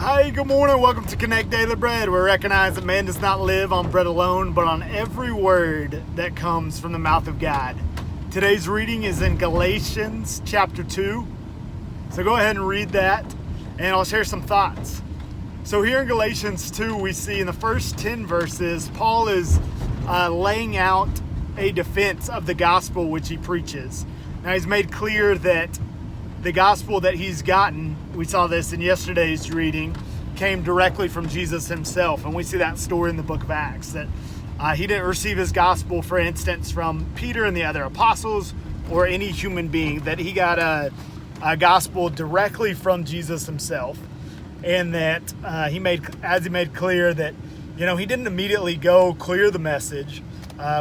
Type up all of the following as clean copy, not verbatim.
Hi, good morning. Welcome to Connect Daily Bread. We recognize that man does not live on bread alone, but on every word that comes from the mouth of God. Today's reading is in Galatians chapter 2. So go ahead and read that, and I'll share some thoughts. So here in Galatians 2, we see in the first 10 verses, Paul is laying out a defense of the gospel which he preaches. Now he's made clear that the gospel that he's gotten, we saw this in yesterday's reading, came directly from Jesus himself. And we see that story in the book of Acts, that he didn't receive his gospel, for instance, from Peter and the other apostles or any human being, that he got a gospel directly from Jesus himself. And that he made clear that, he didn't immediately go clear the message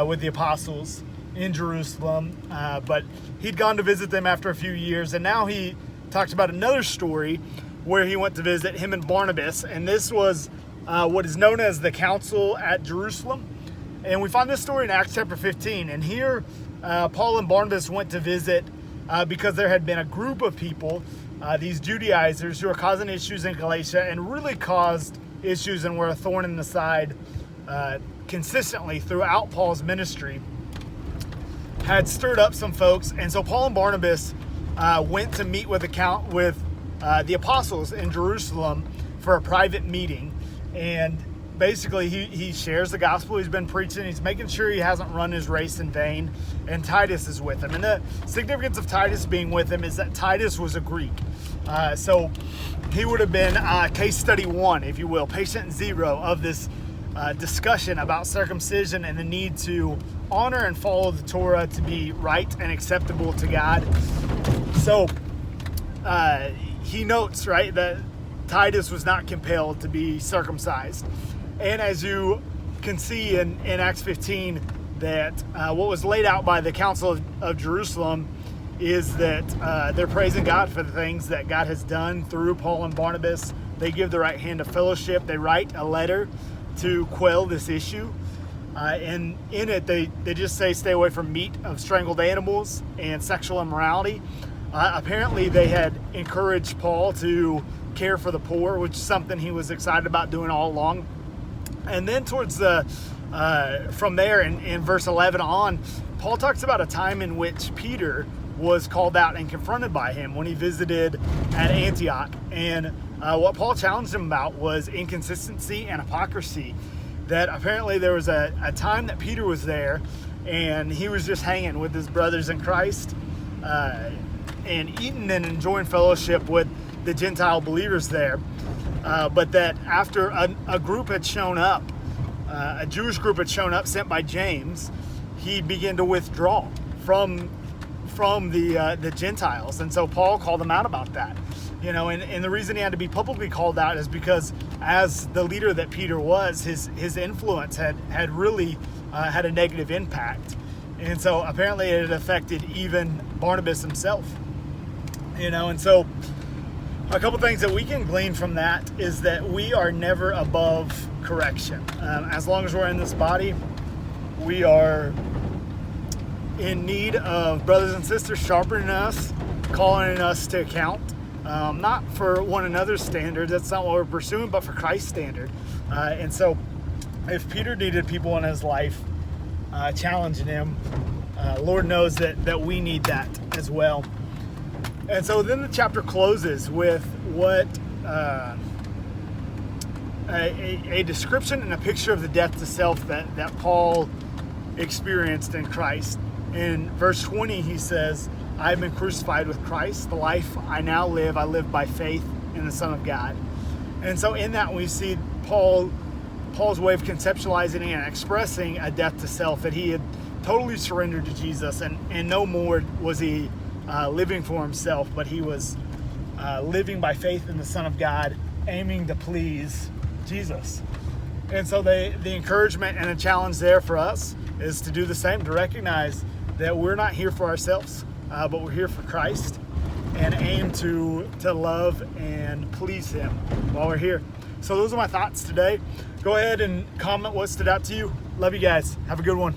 with the apostles in Jerusalem, but he'd gone to visit them after a few years, and now he talked about another story where he went to visit him and Barnabas, and this was what is known as the Council at Jerusalem. And we find this story in Acts chapter 15, and here Paul and Barnabas went to visit because there had been a group of people, these Judaizers, who were causing issues in Galatia and really caused issues and were a thorn in the side consistently throughout Paul's ministry, had stirred up some folks. And so Paul and Barnabas went to meet with the apostles in Jerusalem for a private meeting. And basically he shares the gospel he's been preaching. He's making sure he hasn't run his race in vain. And Titus is with him. And the significance of Titus being with him is that Titus was a Greek. So he would have been case study 1, if you will, patient 0 of this discussion about circumcision and the need to honor and follow the Torah to be right and acceptable to God. So he notes, right, that Titus was not compelled to be circumcised. And as you can see in Acts 15, that what was laid out by the Council of Jerusalem is that they're praising God for the things that God has done through Paul and Barnabas. They give the right hand of fellowship. They write a letter to quell this issue. And in it, they just say stay away from meat of strangled animals and sexual immorality. Apparently, they had encouraged Paul to care for the poor, which is something he was excited about doing all along. And then towards from there in verse 11 on, Paul talks about a time in which Peter was called out and confronted by him when he visited at Antioch. And what Paul challenged him about was inconsistency and hypocrisy. That apparently there was a time that Peter was there and he was just hanging with his brothers in Christ and eating and enjoying fellowship with the Gentile believers there. But that after a group had shown up, a Jewish group had shown up sent by James, he began to withdraw from the Gentiles. And so Paul called him out about that. And the reason he had to be publicly called out is because as the leader that Peter was, his influence had really had a negative impact. And so apparently it had affected even Barnabas himself. And so a couple things that we can glean from that is that we are never above correction. As long as we're in this body, we are in need of brothers and sisters sharpening us, calling us to account. Not for one another's standards, that's not what we're pursuing, but for Christ's standard. And so if Peter needed people in his life challenging him, Lord knows that we need that as well. And so then the chapter closes with what a description and a picture of the death to self that Paul experienced in Christ. In verse 20 he says, I have been crucified with Christ. The life I now live, I live by faith in the Son of God. And so in that we see Paul's way of conceptualizing and expressing a death to self, that he had totally surrendered to Jesus, and no more was he living for himself, but he was living by faith in the Son of God, aiming to please Jesus. And so the encouragement and a challenge there for us is to do the same, to recognize that we're not here for ourselves, but we're here for Christ, and aim to love and please him while we're here. So those are my thoughts today. Go ahead and comment what stood out to you. Love you guys. Have a good one.